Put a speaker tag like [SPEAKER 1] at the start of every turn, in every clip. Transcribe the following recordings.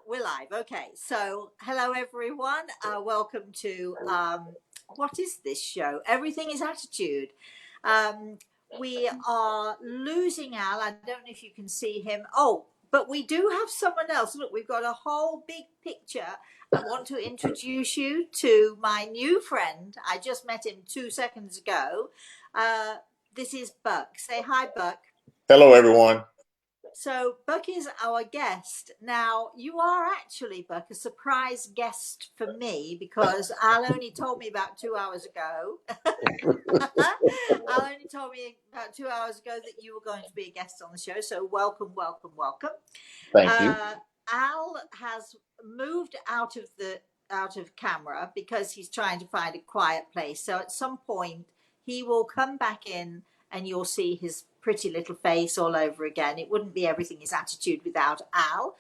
[SPEAKER 1] We're live. Okay. So, hello everyone. Welcome to what is this show? Everything is Attitude. Um, we are losing Al. I don't know if you can see him. Oh, but we do have someone else. Look, we've got a whole big picture. I want to introduce you to my new friend. I just met him 2 seconds ago. This is Buck. Say hi, Buck.
[SPEAKER 2] Hello, everyone.
[SPEAKER 1] So Buck is our guest. Now, you are actually, Buck, a surprise guest for me because Al only told me about 2 hours ago. Al only told me about 2 hours ago that you were going to be a guest on the show. So welcome, welcome, welcome.
[SPEAKER 2] Thank you.
[SPEAKER 1] Al has moved out of camera because he's trying to find a quiet place. So at some point he will come back in and you'll see his pretty little face all over again. It wouldn't be Everything is Attitude without Al,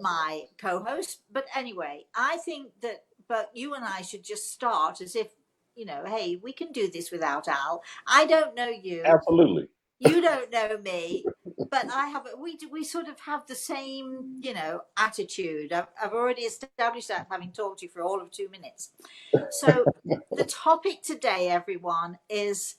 [SPEAKER 1] my co-host. But anyway, I think that, but you and I should just start as if, hey, we can do this without Al. I don't know you.
[SPEAKER 2] Absolutely.
[SPEAKER 1] You don't know me, but we sort of have the same, attitude. I've already established that, having talked to you for all of 2 minutes. So the topic today, everyone, is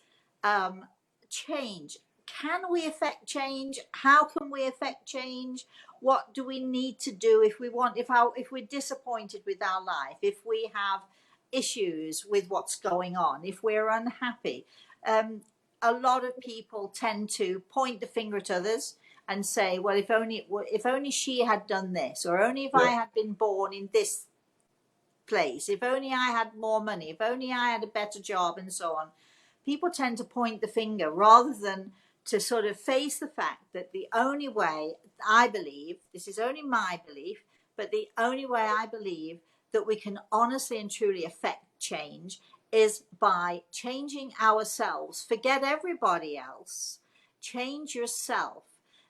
[SPEAKER 1] change. Can we affect change? How can we affect change? What do we need to do if we're disappointed with our life, if we have issues with what's going on, if we're unhappy? A lot of people tend to point the finger at others and say, well, if only she had done this, or only if I had been born in this place, if only I had more money, if only I had a better job, and so on. People tend to point the finger rather than to sort of face the fact that the only way, I believe, this is only my belief, but the only way I believe that we can honestly and truly affect change is by changing ourselves. Forget everybody else. Change yourself.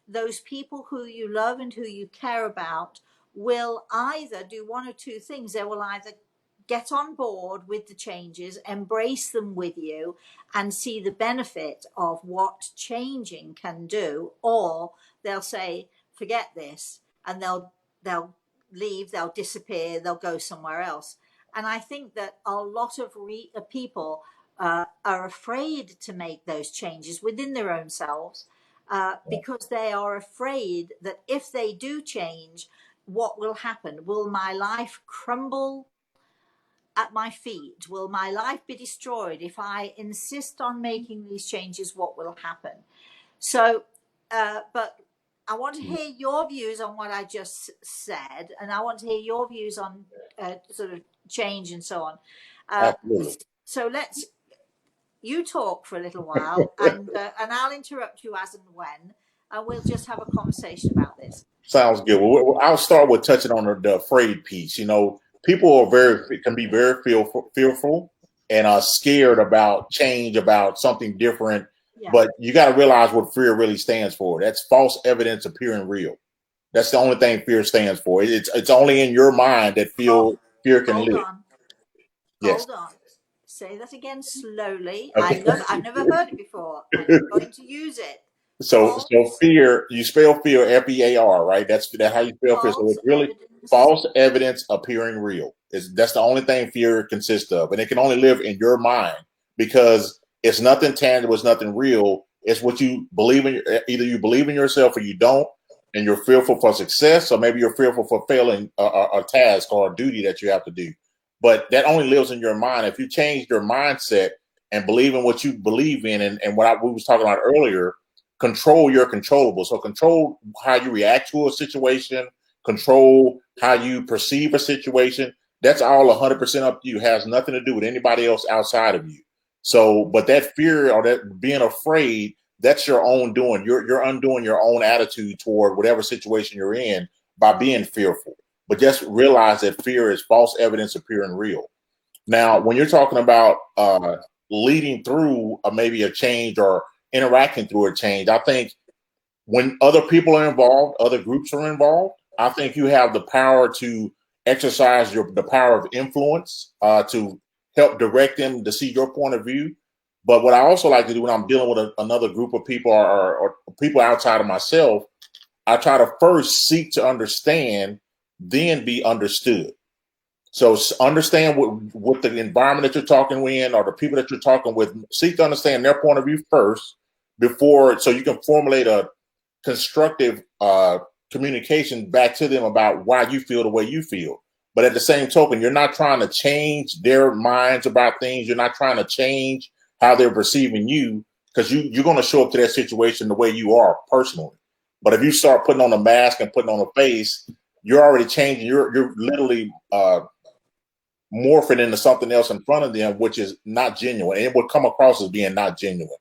[SPEAKER 1] Those people who you love and who you care about will either do one or two things. They will either get on board with the changes, embrace them with you, and see the benefit of what changing can do, or they'll say, forget this, and they'll leave, they'll disappear, they'll go somewhere else. And I think that a lot of people are afraid to make those changes within their own selves because they are afraid that if they do change, what will happen? Will my life crumble at my feet? Will my life be destroyed if I insist on making these changes? What will happen? So, but I want to hear your views on what I just said, and I want to hear your views on sort of change and so on. So you talk for a little while, and I'll interrupt you as and when, and we'll just have a conversation about this.
[SPEAKER 2] Sounds good. Well, I'll start with touching on the afraid piece. People can be very fearful and are scared about change, about something different. Yeah. But you got to realize what fear really stands for. That's false evidence appearing real. That's the only thing fear stands for. It's only in your mind that fear can live.
[SPEAKER 1] Yes. Hold on. Say that again slowly. Okay. I've never heard it before. I'm going to use it.
[SPEAKER 2] So fear, you spell fear F-E-A-R, right? That's how you spell fear. So it's really false evidence appearing real. That's the only thing fear consists of. And it can only live in your mind because it's nothing tangible, it's nothing real. It's what you believe in. Either you believe in yourself or you don't, and you're fearful for success, or maybe you're fearful for failing a task or a duty that you have to do. But that only lives in your mind. If you change your mindset and believe in what you believe in, and what we was talking about earlier, control your controllable. So control how you react to a situation, control how you perceive a situation. That's all 100% up to you. It has nothing to do with anybody else outside of you. So, but that fear or that being afraid, that's your own doing. You're undoing your own attitude toward whatever situation you're in by being fearful. But just realize that fear is false evidence appearing real. Now, when you're talking about leading through maybe a change or interacting through a change, I think when other people are involved, other groups are involved, I think you have the power to exercise the power of influence to help direct them to see your point of view. But what I also like to do when I'm dealing with another group of people or people outside of myself, I try to first seek to understand, then be understood. So understand what the environment that you're talking in, or the people that you're talking with. Seek to understand their point of view first, so you can formulate a constructive communication back to them about why you feel the way you feel. But at the same token, you're not trying to change their minds about things. You're not trying to change how they're perceiving you, because you're going to show up to that situation the way you are personally. But if you start putting on a mask and putting on a face, you're already changing. You're literally morphing into something else in front of them, which is not genuine. And it will come across as being not genuine.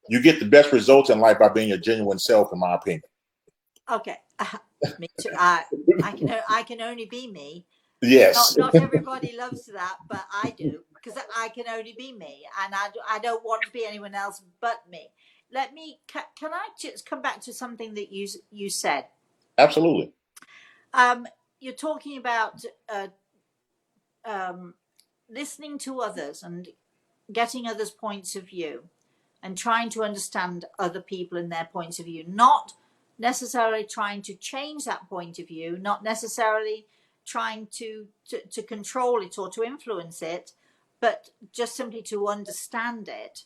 [SPEAKER 2] You get the best results in life by being your genuine self, in my opinion.
[SPEAKER 1] Okay. Me too. I can only be me.
[SPEAKER 2] Yes.
[SPEAKER 1] Not everybody loves that, but I do, because I can only be me, and I don't want to be anyone else but me. Can I just come back to something that you said?
[SPEAKER 2] Absolutely.
[SPEAKER 1] You're talking about listening to others and getting others' points of view, and trying to understand other people and their points of view, not necessarily trying to change that point of view, not necessarily trying to control it or to influence it, but just simply to understand it.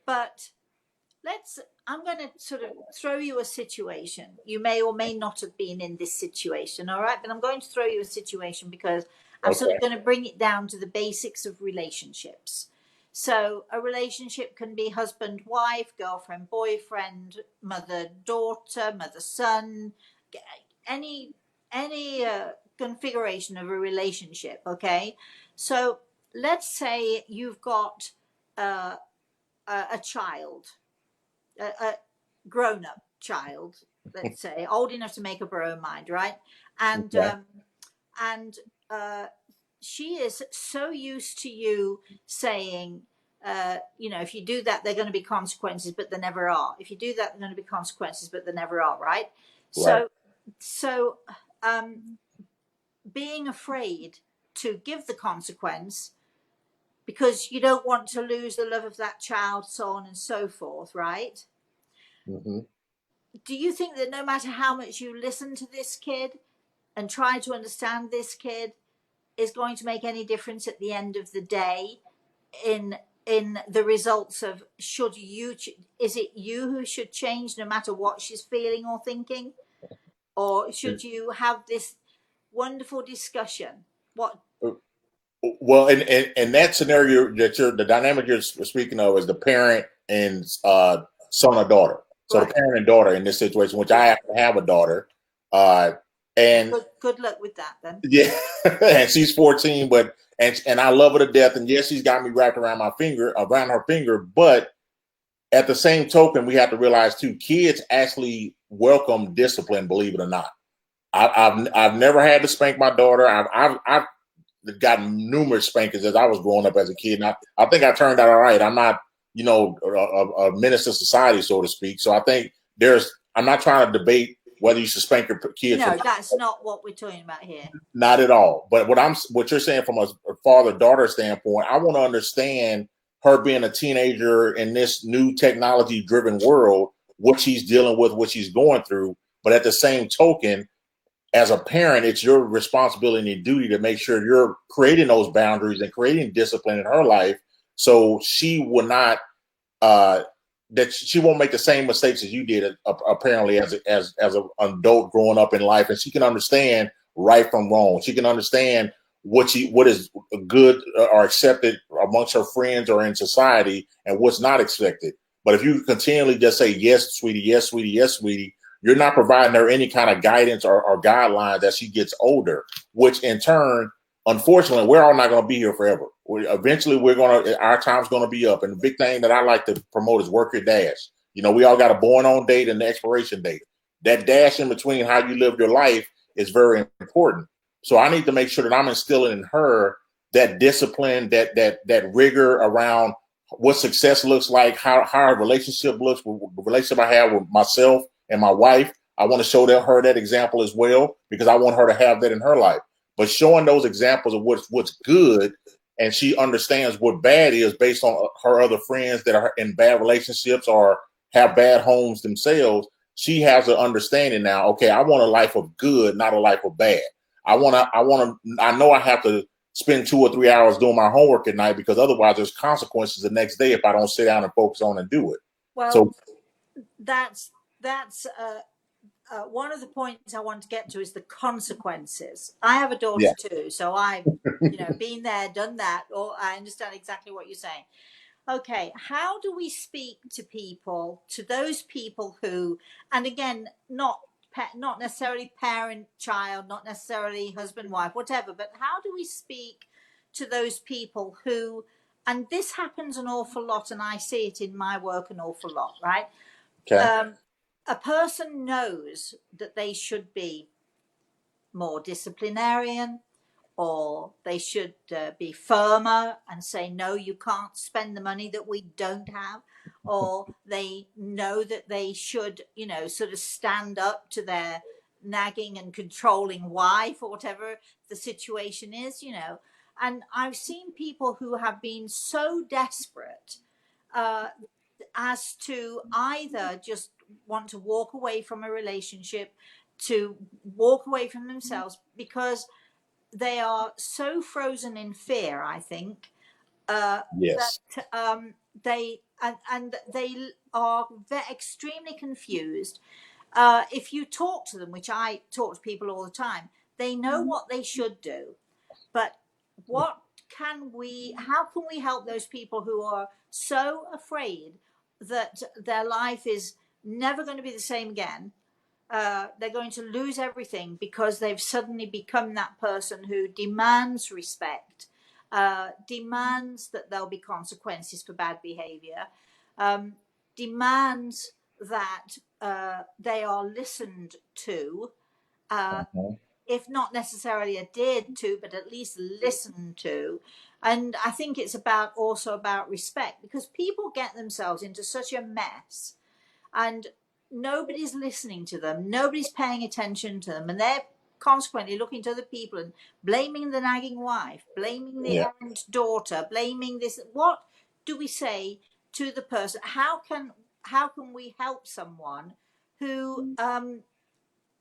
[SPEAKER 1] But I'm going to sort of throw you a situation. You may or may not have been in this situation, all right? But I'm going to throw you a situation because I'm sort of going to bring it down to the basics of relationships. So a relationship can be husband, wife, girlfriend, boyfriend, mother, daughter, mother, son, any configuration of a relationship, okay? So let's say you've got a child, a grown-up child, let's say, old enough to make up her own mind, right? And she is so used to you saying, if you do that, there are going to be consequences, but there never are. If you do that, there are going to be consequences, but there never are, right? So being afraid to give the consequence because you don't want to lose the love of that child, so on and so forth, right?
[SPEAKER 2] Mm-hmm.
[SPEAKER 1] Do you think that no matter how much you listen to this kid and try to understand this kid, is going to make any difference at the end of the day in the results of is it you who should change no matter what she's feeling or thinking, or should you have this wonderful discussion?
[SPEAKER 2] Well, in that scenario, the dynamic you're speaking of is the parent and son or daughter. So right. The parent and daughter in this situation, which I happen to have a daughter, and
[SPEAKER 1] good luck with that then.
[SPEAKER 2] Yeah, and she's 14, but and I love her to death, and yes, she's got me wrapped around her finger. But at the same token, we have to realize too, kids actually welcome discipline. Believe it or not, I've never had to spank my daughter. I've gotten numerous spankings as I was growing up as a kid, and I think I turned out all right. I'm not, a menace to society, so to speak. So I think I'm not trying to debate whether you should spank your kids.
[SPEAKER 1] No, that's not what we're talking about here.
[SPEAKER 2] Not at all. But what you're saying from a father-daughter standpoint, I want to understand her being a teenager in this new technology-driven world, what she's dealing with, what she's going through. But at the same token, as a parent, it's your responsibility and duty to make sure you're creating those boundaries and creating discipline in her life, so she will not that she won't make the same mistakes as you did, apparently, as an adult growing up in life, and she can understand right from wrong. She can understand what is good or accepted amongst her friends or in society, and what's not expected. But if you continually just say yes, sweetie, yes, sweetie, yes, sweetie, you're not providing her any kind of guidance or guidelines as she gets older, which in turn, unfortunately, we're all not going to be here forever. Eventually, our time's going to be up. And the big thing that I like to promote is work your dash. We all got a born on date and the expiration date. That dash in between how you live your life is very important. So I need to make sure that I'm instilling in her that discipline, that rigor around what success looks like, how our relationship looks, the relationship I have with myself and my wife. I want to show her that example as well, because I want her to have that in her life. But showing those examples of what's good, and she understands what bad is based on her other friends that are in bad relationships or have bad homes themselves, she has an understanding now. Okay, I want a life of good, not a life of bad. I know I have to spend 2 or 3 hours doing my homework at night, because otherwise there's consequences the next day if I don't sit down and focus on and do it.
[SPEAKER 1] Well,
[SPEAKER 2] so
[SPEAKER 1] that's one of the points I want to get to is the consequences. I have a daughter too, so I've been there, done that, or I understand exactly what you're saying. Okay, how do we speak to people, to those people who, and again, not necessarily parent, child, not necessarily husband, wife, whatever, but how do we speak to those people who, and this happens an awful lot, and I see it in my work an awful lot, right?
[SPEAKER 2] Okay.
[SPEAKER 1] A person knows that they should be more disciplinarian, or they should be firmer and say, no, you can't spend the money that we don't have. Or they know that they should, sort of stand up to their nagging and controlling wife, or whatever the situation is, And I've seen people who have been so desperate as to either just want to walk away from a relationship, to walk away from themselves, because they are so frozen in fear, I think,
[SPEAKER 2] Yes.
[SPEAKER 1] that they are extremely confused. If you talk to them, which I talk to people all the time, they know what they should do, but how can we help those people who are so afraid that their life is never going to be the same again? They're going to lose everything because they've suddenly become that person who demands respect, demands that there'll be consequences for bad behavior, demands that they are listened to, if not necessarily adhered to, but at least listened to. And I think it's also about respect, because people get themselves into such a mess, and nobody's listening to them, nobody's paying attention to them, and they're consequently looking to other people and blaming the nagging wife, blaming the errant daughter, blaming this. What do we say to the person? How can we help someone who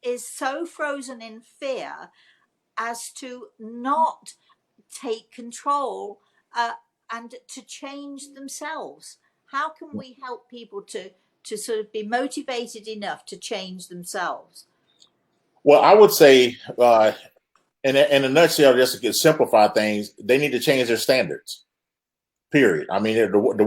[SPEAKER 1] is so frozen in fear as to not take control and to change themselves? How can we help people to sort of be motivated enough to change themselves?
[SPEAKER 2] Well, I would say, in a nutshell, just to simplify things, they need to change their standards. Period. I mean, the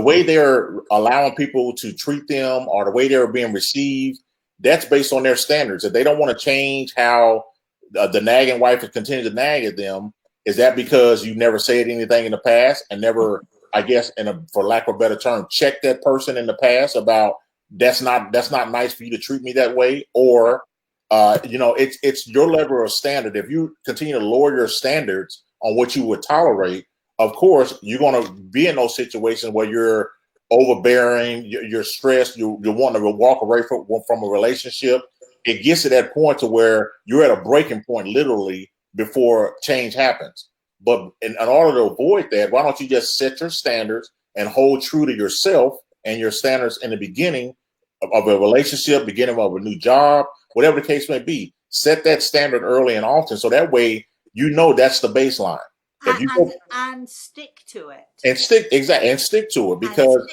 [SPEAKER 2] way they're allowing people to treat them, or the way they're being received, that's based on their standards. If they don't want to change how the nagging wife has continued to nag at them, is that because you never said anything in the past and never, I guess, for lack of a better term, check that person in the past about that's not nice for you to treat me that way? Or it's your level of standard. If you continue to lower your standards on what you would tolerate, of course, you're going to be in those situations where you're overbearing, you're stressed, you're wanting to walk away from a relationship. It gets to that point to where you're at a breaking point, literally, before change happens. But in order to avoid that, why don't you just set your standards and hold true to yourself and your standards in the beginning of a relationship, beginning of a new job, whatever the case may be. Set that standard early and often, so that way that's the baseline.
[SPEAKER 1] And stick to it.
[SPEAKER 2] And stick to it, because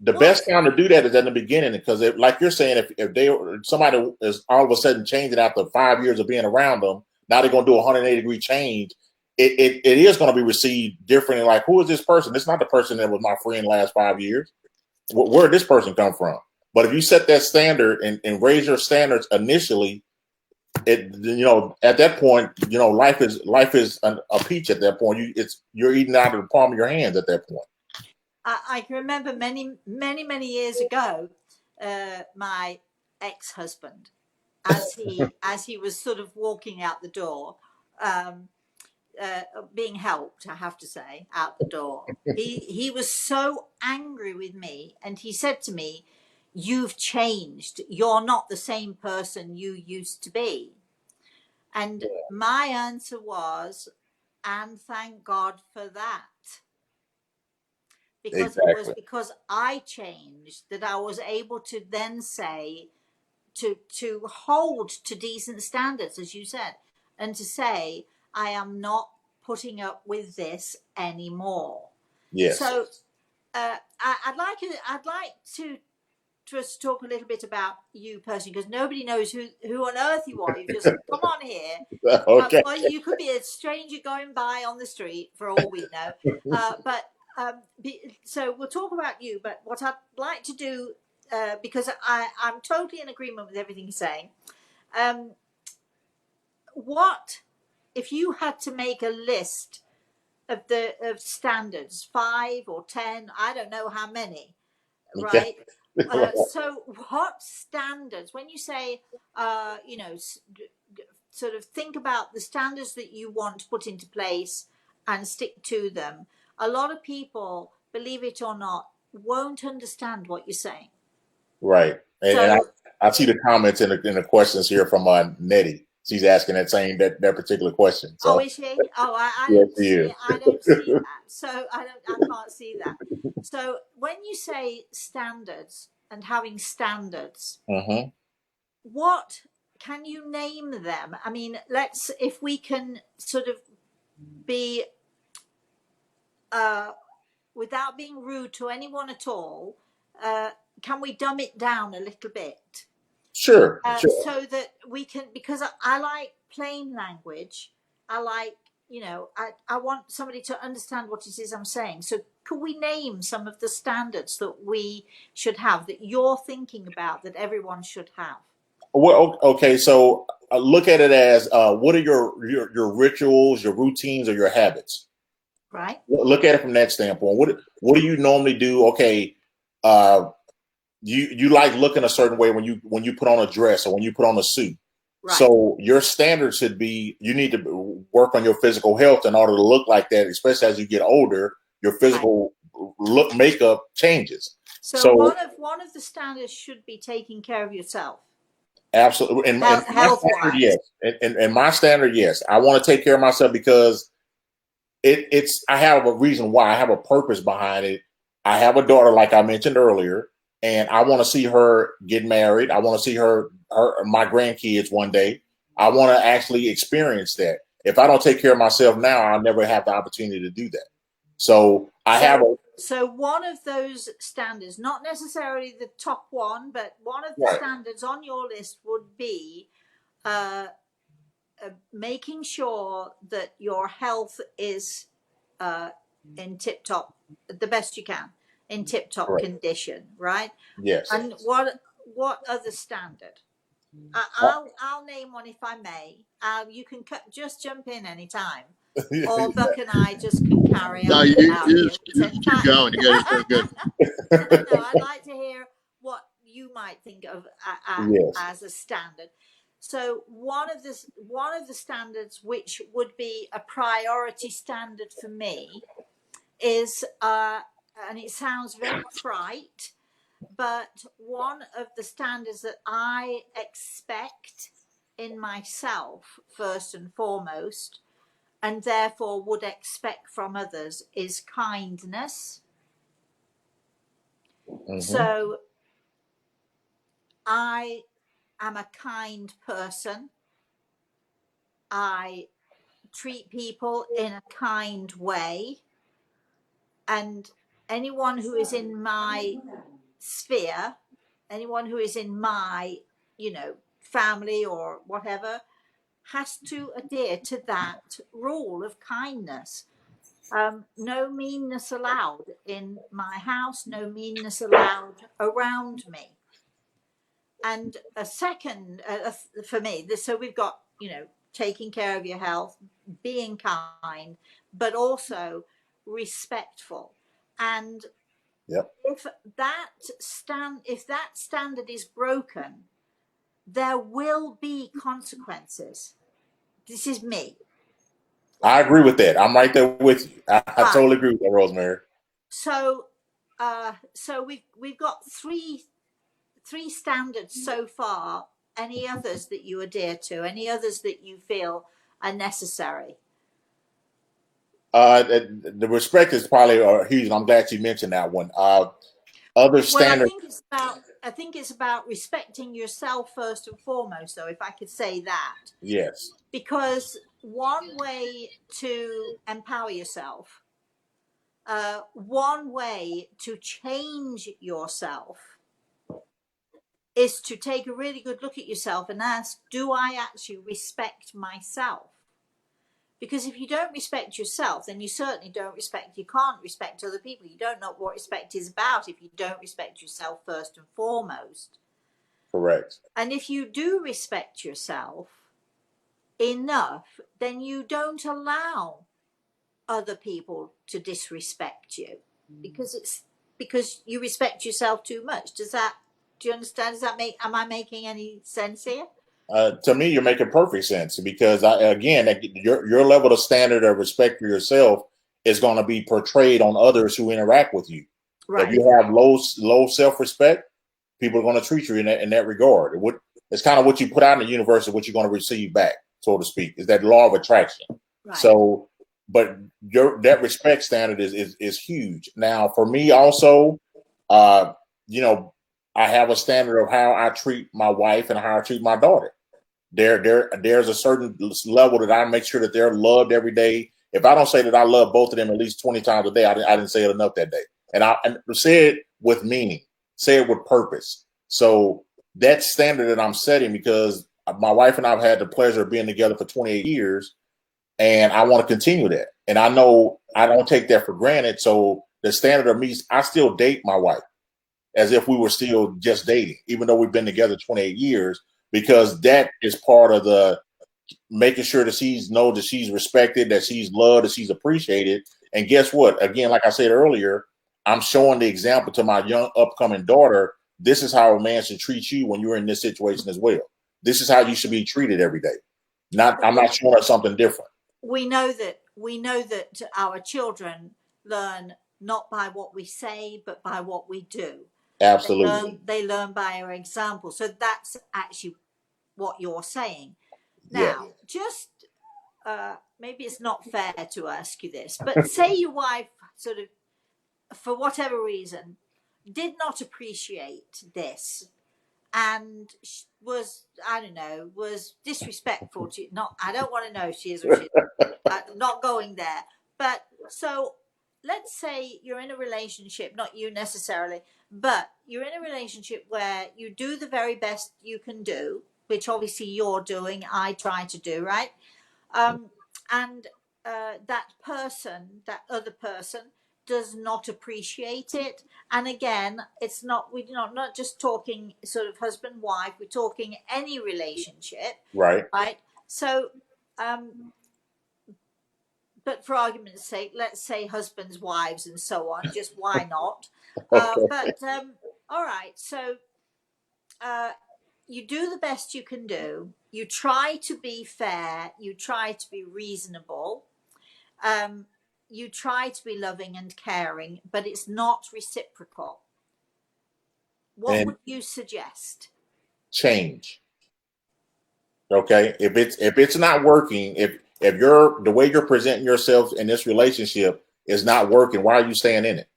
[SPEAKER 2] the best time to do that is in the beginning, because like you're saying, if somebody is all of a sudden changing after 5 years of being around them, now they're going to do a 180-degree change. It is going to be received differently. Like, who is this person? It's not the person that was my friend last 5 years. Where did this person come from? But if you set that standard and raise your standards initially, at that point, life is a peach at that point. You're eating out of the palm of your hands at that point.
[SPEAKER 1] I can remember many years ago, my ex-husband, as he was sort of walking out the door, being helped, I have to say, out the door. He was so angry with me, and he said to me, "You've changed. You're not the same person you used to be." And my answer was, "And thank God for that." because it was
[SPEAKER 2] Exactly.
[SPEAKER 1] because I changed that I was able to then say, to hold to decent standards, as you said, and to say, I am not putting up with this anymore.
[SPEAKER 2] Yes.
[SPEAKER 1] So I'd like to just talk a little bit about you personally, because nobody knows who on earth you are. You just come on here.
[SPEAKER 2] Okay.
[SPEAKER 1] Well, you could be a stranger going by on the street for all we know. So we'll talk about you. But what I'd like to do, because I'm totally in agreement with everything you're saying. What if you had to make a list of standards, 5 or 10? I don't know how many.
[SPEAKER 2] Okay.
[SPEAKER 1] Right. So what standards, when you say, sort of think about the standards that you want to put into place and stick to them, a lot of people, believe it or not, won't understand what you're saying.
[SPEAKER 2] Right. And I see the comments in the questions here from Nettie. She's asking that particular question. So
[SPEAKER 1] Is she? I
[SPEAKER 2] yes,
[SPEAKER 1] don't
[SPEAKER 2] she
[SPEAKER 1] see
[SPEAKER 2] is.
[SPEAKER 1] it. I don't see that. So I can't see that. So when you say standards and having standards,
[SPEAKER 2] Mm-hmm.
[SPEAKER 1] what can you name them? I mean, if we can sort of be, without being rude to anyone at all, can we dumb it down a little bit?
[SPEAKER 2] Sure.
[SPEAKER 1] So that we can, because I like plain language. I like, I want somebody to understand what it is I'm saying. So could we name some of the standards that we should have, that you're thinking about, that everyone should have?
[SPEAKER 2] Well, okay. So look at it as what are your rituals, your routines, or your habits?
[SPEAKER 1] Right.
[SPEAKER 2] Look at it from that standpoint. What do you normally do? Okay, you like looking a certain way when you put on a dress or when you put on a suit.
[SPEAKER 1] Right.
[SPEAKER 2] So your standard should be, you need to work on your physical health in order to look like that, especially as you get older. Your physical look, makeup changes.
[SPEAKER 1] So one of the standards should be taking care of yourself.
[SPEAKER 2] Absolutely. And
[SPEAKER 1] health wise,
[SPEAKER 2] yes. And my standard, yes. I want to take care of myself because it's I have a reason why. I have a purpose behind it. I have a daughter, like I mentioned earlier, and I want to see her get married. I want to see my grandkids one day. I want to actually experience that. If I don't take care of myself now, I'll never have the opportunity to do that. So
[SPEAKER 1] So one of those standards, not necessarily the top one, but one of the standards on your list would be making sure that your health is in tip-top, the best you can, in tip-top condition, right?
[SPEAKER 2] Yes.
[SPEAKER 1] And what other standard? I'll name one if I may. You can just jump in anytime. Or Buck and I just can carry on.
[SPEAKER 3] No, you just keep going. You got it good.
[SPEAKER 1] No, I'd like to hear what you might think of as a standard. So one of the standards, which would be a priority standard for me, is and it sounds very trite, but one of the standards that I expect in myself first and foremost, and therefore would expect from others, is kindness. Mm-hmm. So I am a kind person. I treat people in a kind way. And anyone who is in my sphere, anyone who is in my, family or whatever, has to adhere to that rule of kindness. No meanness allowed in my house, no meanness allowed around me. And a second, for me, so we've got, taking care of your health, being kind, but also respectful. And if that standard is broken, there will be consequences. This is me.
[SPEAKER 2] I agree with that. I'm right there with you. I totally agree with that, Rosemary.
[SPEAKER 1] So we've got three standards so far. Any others that you adhere to? Any others that you feel are necessary?
[SPEAKER 2] The respect is probably huge. I'm glad you mentioned that one. Other
[SPEAKER 1] Well,
[SPEAKER 2] standards,
[SPEAKER 1] I think it's about respecting yourself first and foremost, though, if I could say that.
[SPEAKER 2] yes,
[SPEAKER 1] Because one way to empower yourself, one way to change yourself is to take a really good look at yourself and ask, do I actually respect myself? Because if you don't respect yourself, then you certainly you can't respect other people. You don't know what respect is about if you don't respect yourself first and foremost.
[SPEAKER 2] correct.
[SPEAKER 1] And if you do respect yourself enough, then you don't allow other people to disrespect you because you respect yourself too much. Do you understand? Am I making any sense here?
[SPEAKER 2] To me, you're making perfect sense because your level of standard of respect for yourself is going to be portrayed on others who interact with you.
[SPEAKER 1] Right.
[SPEAKER 2] If you have low self respect, people are going to treat you in that regard. It's kind of what you put out in the universe is what you're going to receive back, so to speak. Is that law of attraction?
[SPEAKER 1] Right.
[SPEAKER 2] So, but that respect standard is huge. Now, for me, also, uh, you know, I have a standard of how I treat my wife and how I treat my daughter. There's a certain level that I make sure that they're loved every day. If I don't say that I love both of them at least 20 times a day, I didn't say it enough that day. And I say it with meaning, say it with purpose. So that standard that I'm setting, because my wife and I have had the pleasure of being together for 28 years, and I want to continue that. And I know I don't take that for granted. So the standard of me, I still date my wife as if we were still just dating, even though we've been together 28 years, because that is part of the making sure that that she's respected, that she's loved, that she's appreciated. And guess what? Again, like I said earlier, I'm showing the example to my young upcoming daughter. This is how a man should treat you when you're in this situation as well. This is how you should be treated every day. I'm not showing her something different.
[SPEAKER 1] We know that our children learn not by what we say, but by what we do.
[SPEAKER 2] Absolutely.
[SPEAKER 1] They learn by our example. So that's actually what you're saying.
[SPEAKER 2] Yes.
[SPEAKER 1] Now, just maybe it's not fair to ask you this, but say your wife sort of, for whatever reason, did not appreciate this and was, I don't know, was disrespectful to you. I don't want to know if she is or she isn't. Not going there. But so let's say you're in a relationship, not you necessarily, but you're in a relationship where you do the very best you can do, which obviously you're doing, I try to do, right? And that other person does not appreciate it. And again, we're not just talking sort of husband wife, we're talking any relationship,
[SPEAKER 2] Right.
[SPEAKER 1] So but for argument's sake, let's say husbands, wives, and so on. Just why not? But all right. So you do the best you can do. You try to be fair. You try to be reasonable. You try to be loving and caring, but it's not reciprocal. What would you suggest?
[SPEAKER 2] Change. Okay. If it's not working, if the way you're presenting yourself in this relationship is not working, why are you staying in it?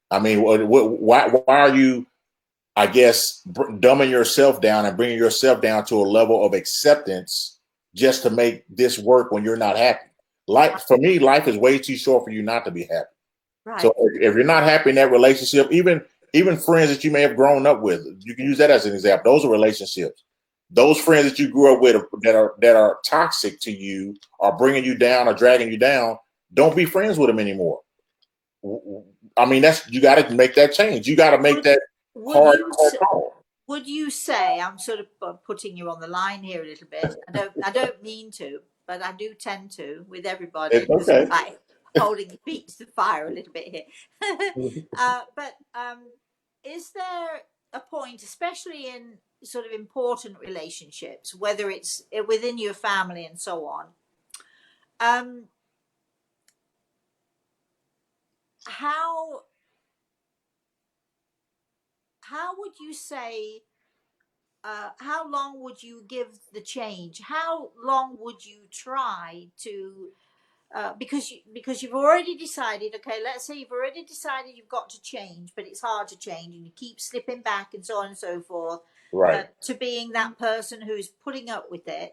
[SPEAKER 2] I mean, why are you, I guess, dumbing yourself down and bringing yourself down to a level of acceptance just to make this work when you're not happy? For me, life is way too short for you not to be happy.
[SPEAKER 1] Right.
[SPEAKER 2] So if you're not happy in that relationship, even friends that you may have grown up with, you can use that as an example. Those are relationships. Those friends that you grew up with that are toxic to you, are bringing you down or dragging you down. Don't be friends with them anymore. I mean, you got to make that change. You got to make that hard call.
[SPEAKER 1] Would you say, I'm sort of putting you on the line here a little bit. I don't mean to, but I do tend to with everybody.
[SPEAKER 2] It's okay.
[SPEAKER 1] Holding your feet to the fire a little bit here. But is there a point, especially in sort of important relationships, whether it's within your family and so on, how would you say, how long would you give the change? How long would you try to because you've already decided, okay, let's say you've already decided you've got to change, but it's hard to change and you keep slipping back and so on and so forth,
[SPEAKER 2] right.
[SPEAKER 1] to being that person who's putting up with it.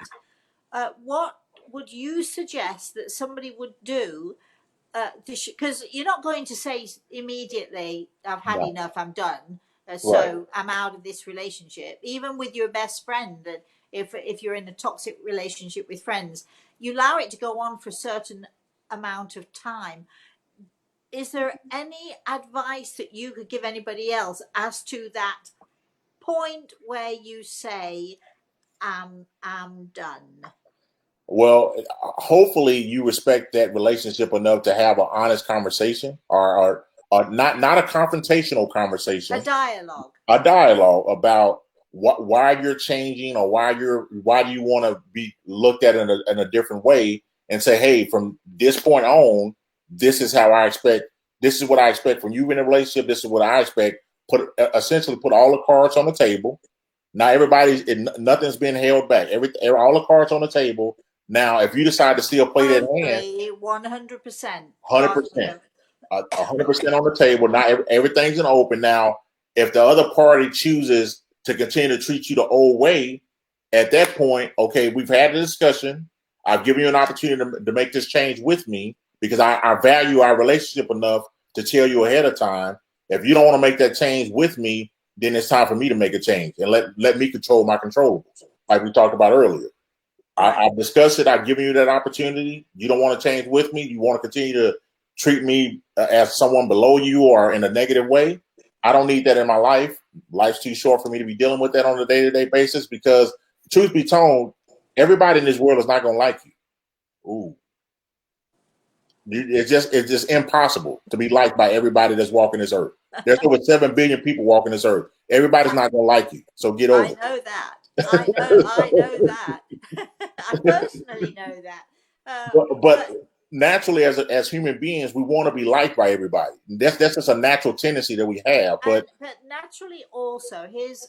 [SPEAKER 1] What would you suggest that somebody would do? Because you're not going to say immediately, I've had enough, I'm done, so I'm out of this relationship. Even with your best friend, and if you're in a toxic relationship with friends, you allow it to go on for a certain amount of time. Is there any advice that you could give anybody else as to that point where you say, I'm done?
[SPEAKER 2] Well, hopefully you respect that relationship enough to have an honest conversation, or not a confrontational conversation,
[SPEAKER 1] a
[SPEAKER 2] dialogue about why you're changing, or why do you want to be looked at in a different way, and say, hey, from this point on, this is how I expect. This is what I expect from you in a relationship. This is what I expect. Essentially put all the cards on the table. Now nothing's been held back. All the cards on the table. Now, if you decide to still play that hand,
[SPEAKER 1] 100%,
[SPEAKER 2] 100%, 100% on the table. Now everything's in open. Now, if the other party chooses to continue to treat you the old way, at that point, okay, we've had a discussion. I've given you an opportunity to make this change with me, because I value our relationship enough to tell you ahead of time. If you don't want to make that change with me, then it's time for me to make a change and let me control my controllables, like we talked about earlier. I've discussed it. I've given you that opportunity. You don't want to change with me. You want to continue to treat me as someone below you or in a negative way. I don't need that in my life. Life's too short for me to be dealing with that on a day-to-day basis, because truth be told, everybody in this world is not going to like you. Ooh. It's just impossible to be liked by everybody that's walking this earth. There's over 7 billion people walking this earth. Everybody's not going to like you. So get over it.
[SPEAKER 1] I know that. I know that. I personally know that.
[SPEAKER 2] But naturally, as human beings, we want to be liked by everybody. That's just a natural tendency that we have. But
[SPEAKER 1] naturally, also, here's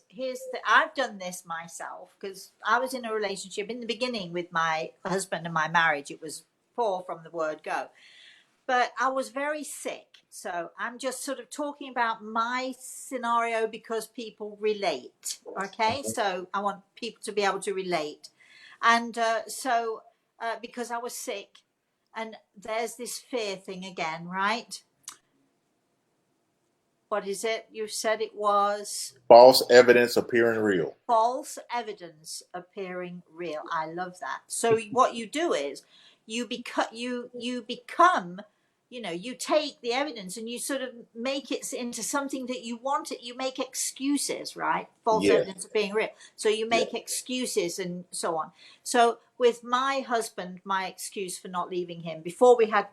[SPEAKER 1] I've done this myself, because I was in a relationship in the beginning with my husband and my marriage. It was poor from the word go. But I was very sick. So I'm just sort of talking about my scenario because people relate. Okay. So I want people to be able to relate. And because I was sick, and there's this fear thing again, right? What is it? You said it was
[SPEAKER 2] false evidence appearing real.
[SPEAKER 1] False evidence appearing real. I love that. So what you do is you become, you take the evidence and you sort of make it into something that you want it. You make excuses, right? False evidence of being real. So you make excuses and so on. So with my husband, my excuse for not leaving him before we had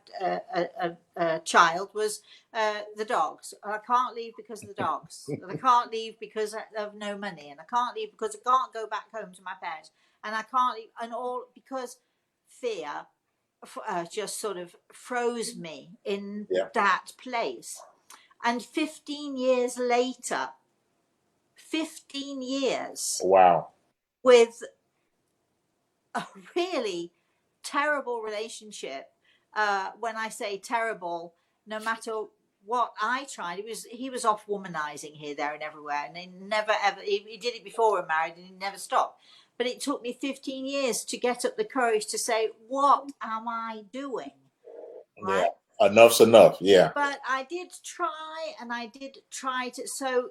[SPEAKER 1] a child was the dogs. I can't leave because of the dogs. I can't leave because of no money, and I can't leave because I can't go back home to my parents, and I can't leave, and all because fear just sort of froze me in that place. And 15 years later, 15 years,
[SPEAKER 2] wow,
[SPEAKER 1] with a really terrible relationship. When I say terrible, no matter what I tried, he was off womanizing here, there, and everywhere, and he never ever he did it before we were married, and he never stopped. But it took me 15 years to get up the courage to say, what am I doing?
[SPEAKER 2] Right? Yeah, enough's enough. Yeah.
[SPEAKER 1] But I did try to. So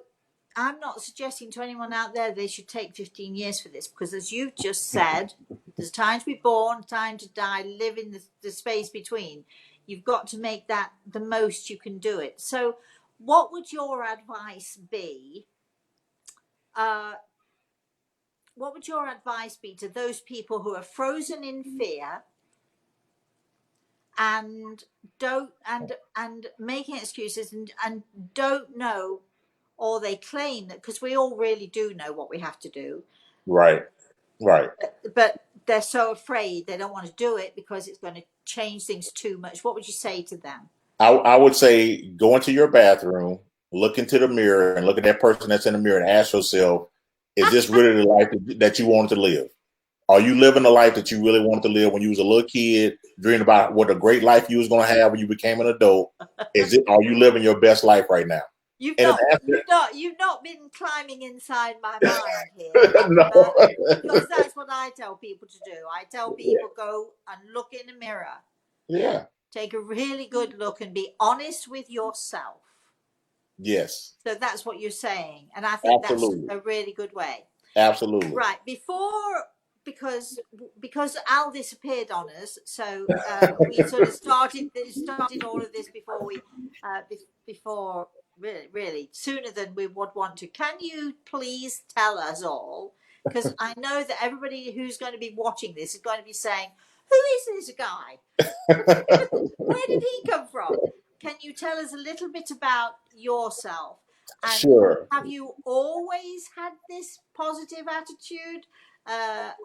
[SPEAKER 1] I'm not suggesting to anyone out there they should take 15 years for this, because as you've just said, there's time to be born, time to die, live in the space between. You've got to make that the most you can do it. So what would your advice be? What would your advice be to those people who are frozen in fear and making excuses and don't know, or they claim that, because we all really do know what we have to do.
[SPEAKER 2] Right.
[SPEAKER 1] But they're so afraid they don't want to do it because it's going to change things too much. What would you say to them?
[SPEAKER 2] I would say go into your bathroom, look into the mirror, and look at that person that's in the mirror and ask yourself, is this really the life that you wanted to live? Are you living the life that you really wanted to live when you was a little kid, dreaming about what a great life you was going to have when you became an adult? Are you living your best life right now?
[SPEAKER 1] You've
[SPEAKER 2] And
[SPEAKER 1] not been climbing inside my mind here,
[SPEAKER 2] no.
[SPEAKER 1] because that's what I tell people to do. I tell people go and look in the mirror.
[SPEAKER 2] Yeah.
[SPEAKER 1] Take a really good look and be honest with yourself.
[SPEAKER 2] Yes.
[SPEAKER 1] So that's what you're saying, and I think
[SPEAKER 2] Absolutely.
[SPEAKER 1] that's a really good way.
[SPEAKER 2] Absolutely.
[SPEAKER 1] Right. Because Al disappeared on us, so we sort of started all of this before really sooner than we would want to. Can you please tell us all? Because I know that everybody who's going to be watching this is going to be saying, "Who is this guy? Where did he come from?" Can you tell us a little bit about yourself? And
[SPEAKER 2] sure.
[SPEAKER 1] have you always had this positive attitude?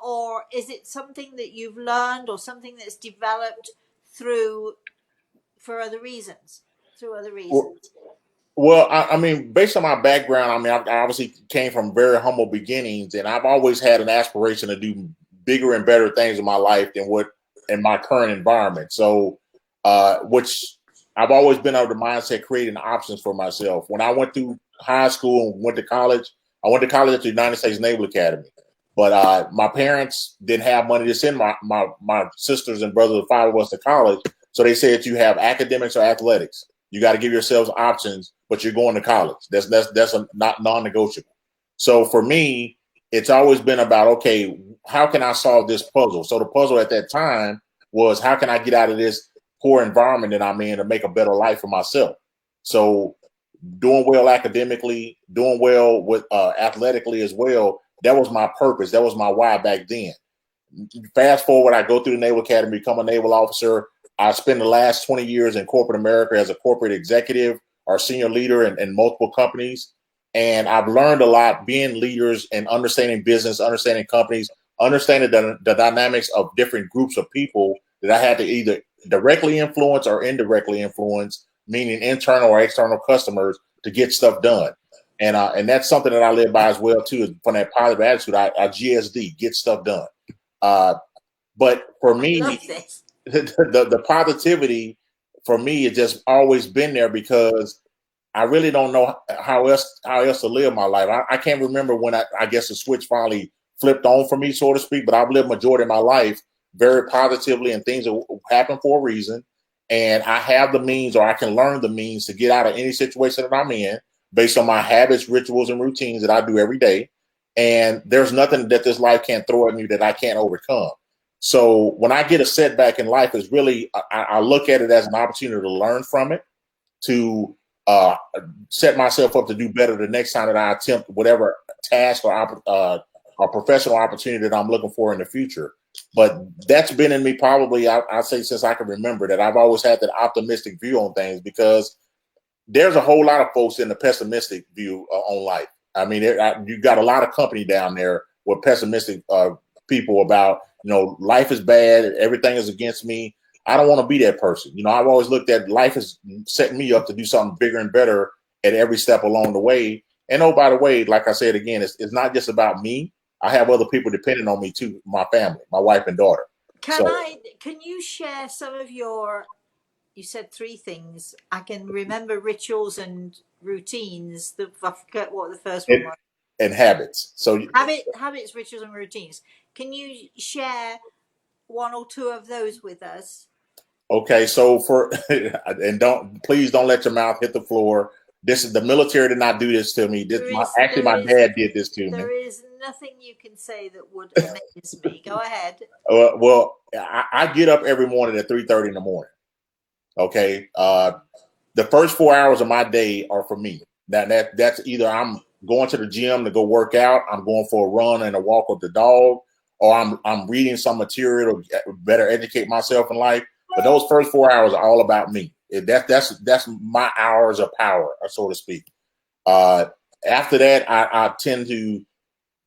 [SPEAKER 1] Or is it something that you've learned or something that's developed through other reasons?
[SPEAKER 2] Well, I mean, based on my background, I mean, I obviously came from very humble beginnings, and I've always had an aspiration to do bigger and better things in my life than what in my current environment. So, which I've always been of the mindset creating options for myself. When I went through high school and went to college, I went to college at the United States Naval Academy. But my parents didn't have money to send my sisters and brothers, 5 of us, to college. So they said you have academics or athletics. You got to give yourselves options, but you're going to college. That's not non-negotiable. So for me, it's always been about, okay, how can I solve this puzzle? So the puzzle at that time was, how can I get out of this poor environment that I'm in to make a better life for myself? So doing well academically, doing well with athletically as well. That was my purpose. That was my why back then. Fast forward, I go through the Naval Academy, become a naval officer. I spent the last 20 years in corporate America as a corporate executive or senior leader in multiple companies. And I've learned a lot being leaders and understanding business, understanding companies, understanding the dynamics of different groups of people that I had to either directly influence or indirectly influence, meaning internal or external customers, to get stuff done. And that's something that I live by as well, too, is from that positive attitude. I GSD, get stuff done. But for me, the positivity for me has just always been there, because I really don't know how else to live my life. I can't remember when I guess the switch finally flipped on for me, so to speak, but I've lived majority of my life very positively, and things happen for a reason. And I have the means, or I can learn the means, to get out of any situation that I'm in based on my habits, rituals, and routines that I do every day. And there's nothing that this life can't throw at me that I can't overcome. So when I get a setback in life, it's really, I look at it as an opportunity to learn from it, to set myself up to do better the next time that I attempt whatever task or professional opportunity that I'm looking for in the future. But that's been in me probably, I'd say, since I can remember, that I've always had that optimistic view on things, because there's a whole lot of folks in the pessimistic view on life. I mean, you got a lot of company down there with pessimistic people about, life is bad, everything is against me. I don't want to be that person. I've always looked at life as setting me up to do something bigger and better at every step along the way. And oh, by the way, like I said again, it's not just about me. I have other people depending on me too, my family, my wife and daughter.
[SPEAKER 1] Can you share some of you said 3 things. I can remember rituals and routines. I forget what the first one was.
[SPEAKER 2] And habits. So
[SPEAKER 1] habits, rituals, and routines. Can you share 1 or 2 of those with us?
[SPEAKER 2] Okay, so and please don't let your mouth hit the floor. This is the military did not do this to me. My dad did this to me.
[SPEAKER 1] There is nothing you can say that would amaze me. Go ahead.
[SPEAKER 2] Well, I get up every morning at 3:30 in the morning. Okay, the first 4 hours of my day are for me. That's either I'm going to the gym to go work out, I'm going for a run and a walk with the dog, or I'm reading some material to better educate myself in life. But those first 4 hours are all about me. That's my hours of power, so to speak. After that, I tend to,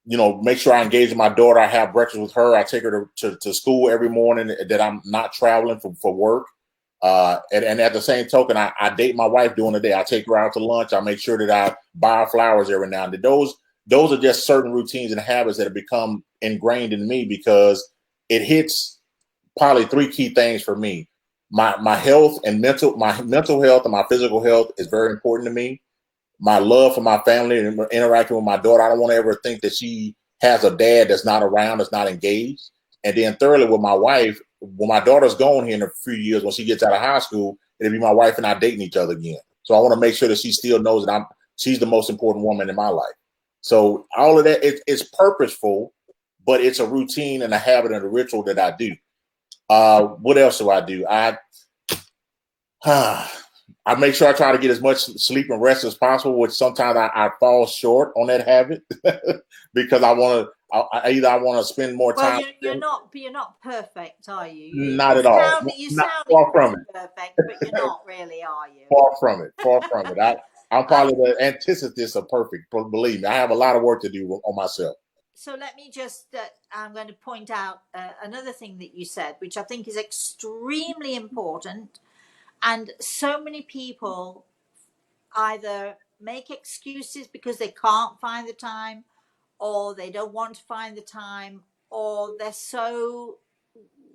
[SPEAKER 2] make sure I engage with my daughter. I have breakfast with her. I take her to school every morning that I'm not traveling for work. And at the same token, I date my wife during the day. I take her out to lunch. I make sure that I buy her flowers every now and then. those are just certain routines and habits that have become ingrained in me because it hits probably three key things for me. My health and my mental health and my physical health is very important to me. My love for my family and interacting with my daughter. I don't want to ever think that she has a dad that's not around, that's not engaged. And then thirdly, with my wife, when my daughter's gone here in a few years, when she gets out of high school, it'll be my wife and I dating each other again. So I want to make sure that she still knows that she's the most important woman in my life. So all of that, it's purposeful, but it's a routine and a habit and a ritual that I do. What else do I do? I make sure I try to get as much sleep and rest as possible, which sometimes I fall short on that habit because I want to spend more time.
[SPEAKER 1] Well, you're not perfect, are you?
[SPEAKER 2] Not at all.
[SPEAKER 1] You
[SPEAKER 2] not
[SPEAKER 1] sound
[SPEAKER 2] far from it.
[SPEAKER 1] perfect, but you're not really, are you?
[SPEAKER 2] Far from it. Far from it. I'm probably the antithesis of perfect. Believe me, I have a lot of work to do on myself.
[SPEAKER 1] So let me just, I'm going to point out another thing that you said, which I think is extremely important. And so many people either make excuses because they can't find the time, or they don't want to find the time, or they're so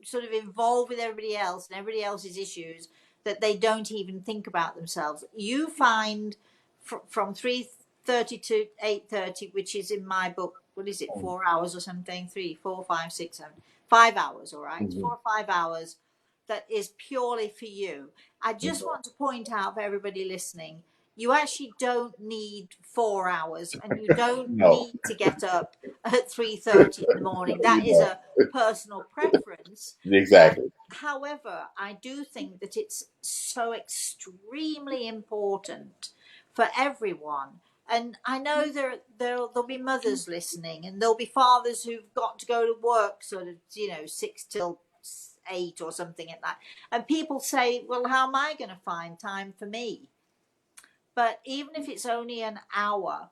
[SPEAKER 1] sort of involved with everybody else and everybody else's issues that they don't even think about themselves. You find from 3:30 to 8:30, which is in my book, what is it, 4 hours or something, 3, 4, 5, 6, 7, 5 hours, all right, 4 or 5 hours, that is purely for you. I just want to point out for everybody listening, you actually don't need 4 hours, and you don't need to get up at 3:30 in the morning. That is a personal preference.
[SPEAKER 2] Exactly.
[SPEAKER 1] However, I do think that it's so extremely important for everyone. And I know there'll be mothers listening, and there'll be fathers who've got to go to work sort of 6 till 8 or something like that. And people say, well, how am I going to find time for me? But even if it's only an hour,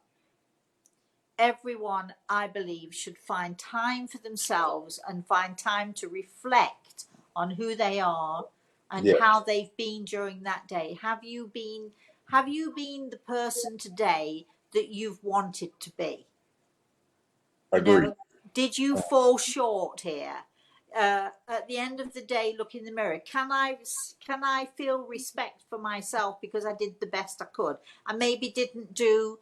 [SPEAKER 1] everyone, I believe, should find time for themselves and find time to reflect on who they are and how they've been during that day. Have you been the person today that you've wanted to be?
[SPEAKER 2] Agreed.
[SPEAKER 1] Did you fall short here? At the end of the day, look in the mirror. Can I feel respect for myself because I did the best I could? I maybe didn't do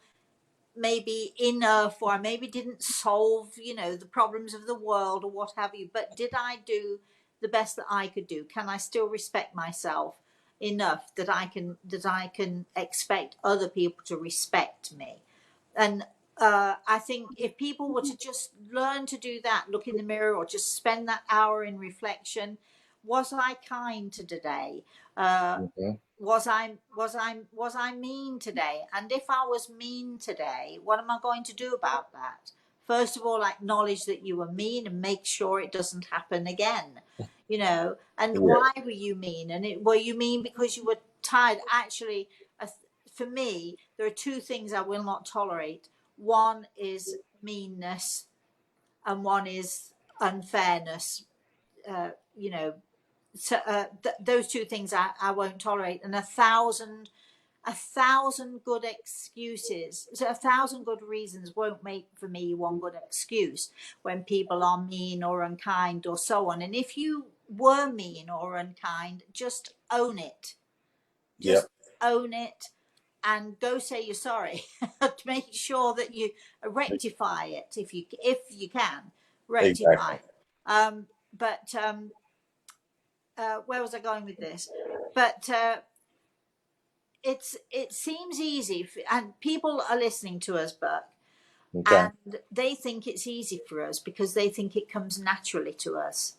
[SPEAKER 1] enough, or I maybe didn't solve, the problems of the world or what have you, but did I do the best that I could do? Can I still respect myself enough that I can expect other people to respect me? And I think if people were to just learn to do that, look in the mirror, or just spend that hour in reflection, was I kind to today? Was I mean today? And if I was mean today, what am I going to do about that? First of all, acknowledge that you were mean and make sure it doesn't happen again. And why were you mean? And were you mean because you were tired? Actually, for me, there are two things I will not tolerate. One is meanness, and one is unfairness. So those two things I won't tolerate. And a thousand good excuses, so 1,000 good reasons won't make for me one good excuse when people are mean or unkind or so on. And if you were mean or unkind, just own it. Own it and go say you're sorry. To make sure that you rectify it if you can rectify it. Where was I going with this? But it seems easy, and people are listening to us, Buck, and they think it's easy for us because they think it comes naturally to us.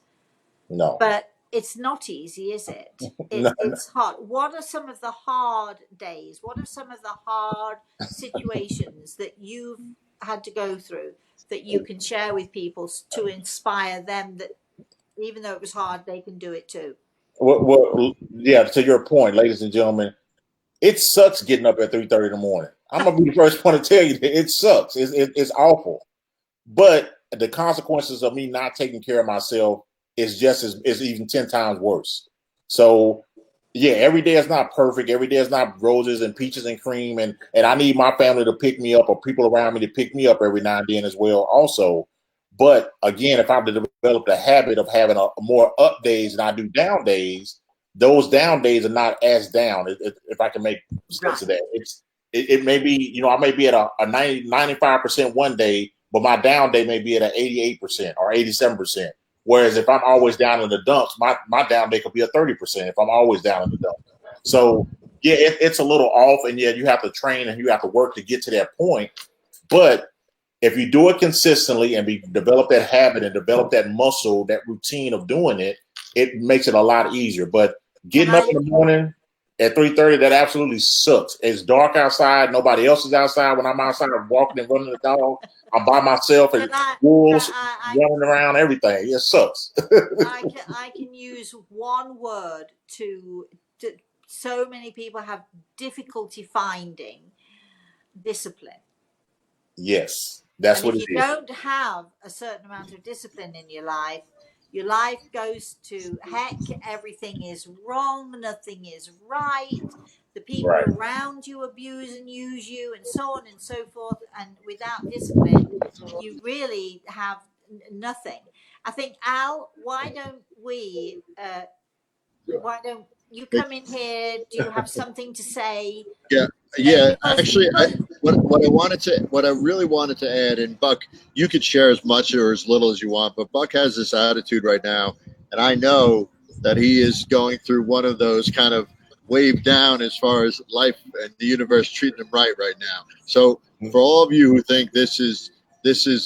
[SPEAKER 2] No,
[SPEAKER 1] but it's not easy, is it? It's hard. What are some of the hard days? What are some of the hard situations that you've had to go through that you can share with people to inspire them that even though it was hard, they can do it too?
[SPEAKER 2] Well, yeah, to your point, ladies and gentlemen, it sucks getting up at 3:30 in the morning. I'm going to be the first one to tell you that it sucks. It's awful. But the consequences of me not taking care of myself is even 10 times worse. So Yeah, every day is not perfect. Every day is not roses and peaches and cream, and I need my family to pick me up or people around me to pick me up every now and then as well. Also, but again, if I've developed a habit of having a more up days than I do down days, those down days are not as down. If I can make sense of that, it may be, I may be at a 95% one day, but my down day may be at an 88% or 87%. Whereas if I'm always down in the dumps, my down day could be a 30% if I'm always down in the dumps. So yeah, it's a little off, and yeah, you have to train and you have to work to get to that point. But if you do it consistently and develop that habit and develop that muscle, that routine of doing it, it makes it a lot easier. But getting up in the morning at 3:30, that absolutely sucks. It's dark outside. Nobody else is outside. When I'm outside, I'm walking and running the dog. I'm by myself, and wolves running around, everything. It sucks.
[SPEAKER 1] I can use one word to so many people have difficulty finding discipline.
[SPEAKER 2] Yes, that's what it is.
[SPEAKER 1] If you don't have a certain amount of discipline in your life goes to heck. Everything is wrong. Nothing is right. The people around you abuse and use you, and so on and so forth. And without discipline, you really have nothing. I think, Al, why don't you come in here? Do you have something to say?
[SPEAKER 3] Yeah. Actually, what I really wanted to add, and Buck, you could share as much or as little as you want, but Buck has this attitude right now, and I know that he is going through one of those kind of wave down as far as life and the universe treating him right now. So for all of you who think this is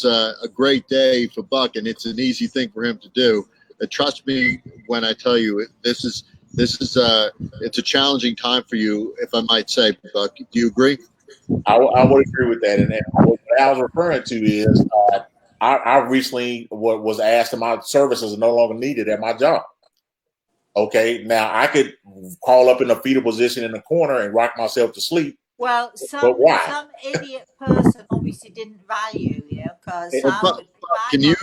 [SPEAKER 3] a great day for Buck and it's an easy thing for him to do, trust me when I tell you it's a challenging time for you, if I might say, Buck. Do you agree?
[SPEAKER 2] I would agree with that. And what I was referring to is I recently was asked if my services are no longer needed at my job. Okay, now I could call up in a fetal position in the corner and rock myself to sleep.
[SPEAKER 1] Well,
[SPEAKER 2] but why?
[SPEAKER 1] some idiot person obviously didn't value you, because
[SPEAKER 3] can you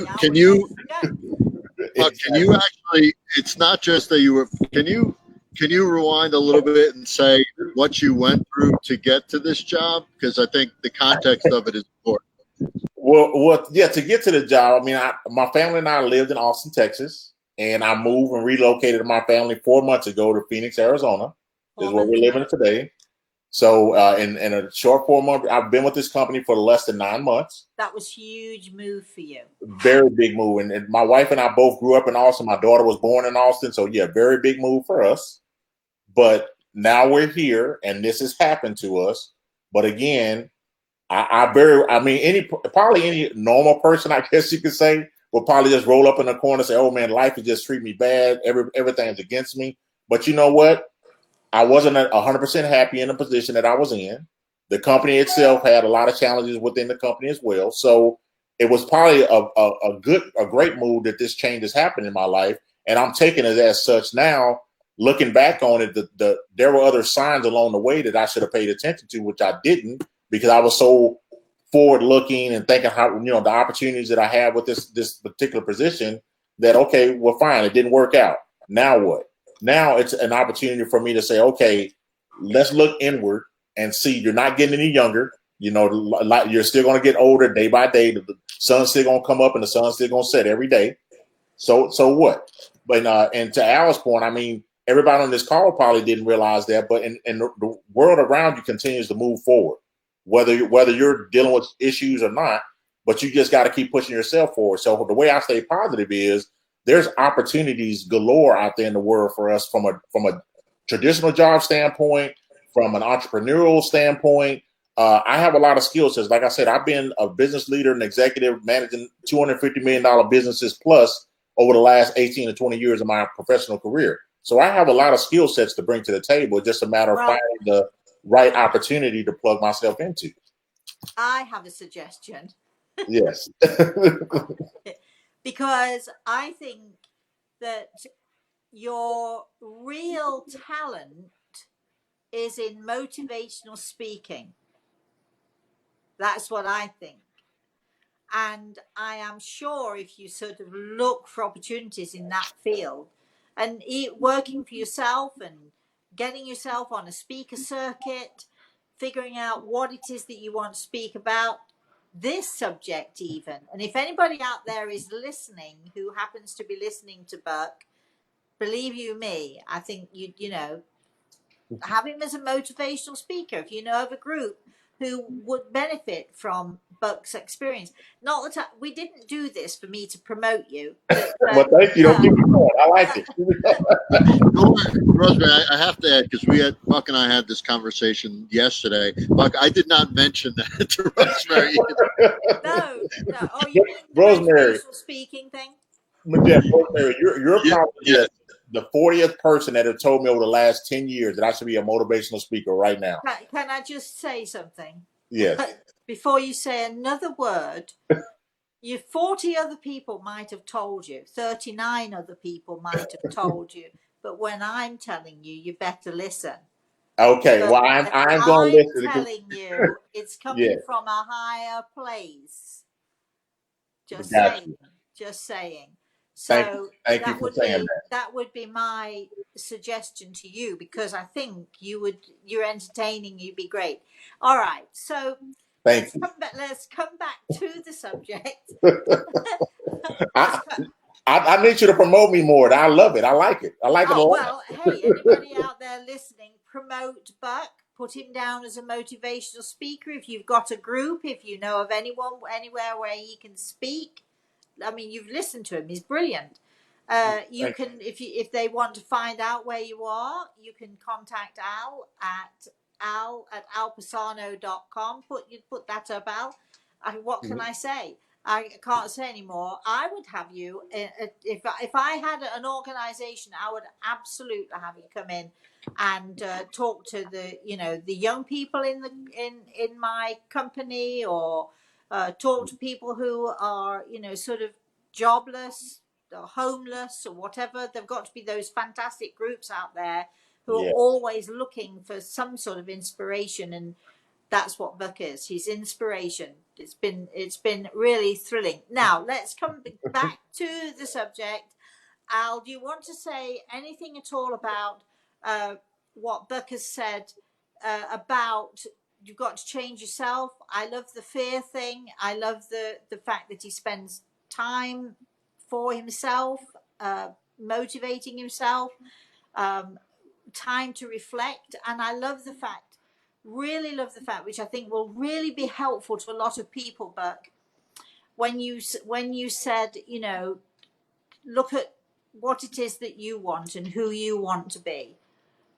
[SPEAKER 3] actually? It's not just that you were. Can you rewind a little bit and say what you went through to get to this job? Because I think the context of it is important.
[SPEAKER 2] Well, yeah. To get to the job, I mean, my family and I lived in Austin, Texas, and I moved and relocated my family 4 months ago to Phoenix, Arizona. Is where we're living today. So, in a short 4 months, I've been with this company for less than 9 months.
[SPEAKER 1] That was a huge move for you.
[SPEAKER 2] Very big move, and my wife and I both grew up in Austin. My daughter was born in Austin, so yeah, very big move for us. But now we're here, and this has happened to us. But again, probably any normal person, I guess you could say, will probably just roll up in the corner and say, "Oh man, life is just treating me bad. Everything's against me." But you know what? I wasn't 100% happy in the position that I was in. The company itself had a lot of challenges within the company as well. So it was probably a great move that this change has happened in my life, and I'm taking it as such now. Looking back on it, there were other signs along the way that I should have paid attention to, which I didn't, because I was so forward-looking and thinking how the opportunities that I have with this particular position. That okay, well, fine, it didn't work out. Now what? Now it's an opportunity for me to say, okay, let's look inward and see. You're not getting any younger. You're still going to get older day by day. The sun's still going to come up and the sun's still going to set every day. So what? But and to Al's point, I mean, everybody on this call probably didn't realize that, but in the world around you continues to move forward, whether you're dealing with issues or not. But you just got to keep pushing yourself forward. So the way I stay positive is there's opportunities galore out there in the world for us from a traditional job standpoint, from an entrepreneurial standpoint. I have a lot of skill sets. Like I said, I've been a business leader and executive managing $250 million businesses plus over the last 18 to 20 years of my professional career. So I have a lot of skill sets to bring to the table. It's just a matter of finding the right opportunity to plug myself into.
[SPEAKER 1] I have a suggestion.
[SPEAKER 2] Yes.
[SPEAKER 1] Because I think that your real talent is in motivational speaking. That's what I think. And I am sure if you sort of look for opportunities in that field and working for yourself and getting yourself on a speaker circuit, figuring out what it is that you want to speak about, this subject even. And if anybody out there is listening who happens to be listening to Buck, believe you me, I think you know, have him as a motivational speaker. If you know of a group who would benefit from Buck's experience. Not that we didn't do this for me to promote you.
[SPEAKER 2] Well, thank you. Don't keep it going. I like it.
[SPEAKER 3] Rosemary, I have to add, because Buck and I had this conversation yesterday. Buck, I did not mention that to Rosemary.
[SPEAKER 1] No. Oh, you mean the
[SPEAKER 2] Rosemary,
[SPEAKER 1] motivational speaking thing?
[SPEAKER 2] Yeah, Rosemary, you're
[SPEAKER 3] Yeah,
[SPEAKER 2] probably the 40th person that have told me over the last 10 years that I should be a motivational speaker right now.
[SPEAKER 1] Can I just say something?
[SPEAKER 2] Yes.
[SPEAKER 1] Before you say another word, 40 other people might have told you, 39 other people might have told you, but when I'm telling you, you better listen.
[SPEAKER 2] Okay,
[SPEAKER 1] But
[SPEAKER 2] well, I'm going to listen.
[SPEAKER 1] I'm telling you, it's coming from a higher place. Just saying. Just saying. So
[SPEAKER 2] thank you for saying that.
[SPEAKER 1] That would be my suggestion to you, because I think you're entertaining. You'd be great. All right. So let's come back to the subject.
[SPEAKER 2] I need you to promote me more. I love it. I like it. I like it a lot.
[SPEAKER 1] Well, hey, anybody out there listening, promote Buck. Put him down as a motivational speaker. If you've got a group, if you know of anyone anywhere where he can speak, I mean, you've listened to him. He's brilliant. You can, if they want to find out where you are, you can contact Al at alpasano.com. Put that up, Al. What can I say? I can't say anymore. I would have you, if I had an organization, I would absolutely have you come in and talk to the young people in my company, or talk to people who are sort of jobless or homeless or whatever. There've got to be those fantastic groups out there who are always looking for some sort of inspiration, and that's what Buck is. He's inspiration. It's been really thrilling. Now let's come back to the subject. Al, do you want to say anything at all about what Buck has said about you've got to change yourself? I love the fear thing. I love the fact that he spends time for himself, motivating himself, time to reflect. And I love the fact, really love the fact, which I think will really be helpful to a lot of people, Buck, when you said, look at what it is that you want and who you want to be.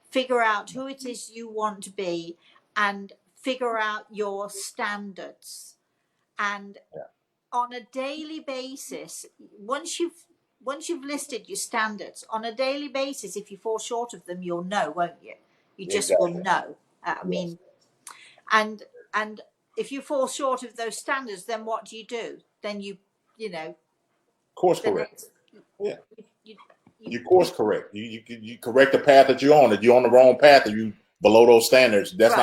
[SPEAKER 1] Figure out who it is you want to be, and figure out your standards. And on a daily basis, once you've listed your standards on a daily basis, if you fall short of them, you'll know, won't you? You just will know. I mean, and if you fall short of those standards, then what do? Then you
[SPEAKER 2] course correct. You course correct. You correct the path that you're on. If you're on the wrong path and you below those standards, that's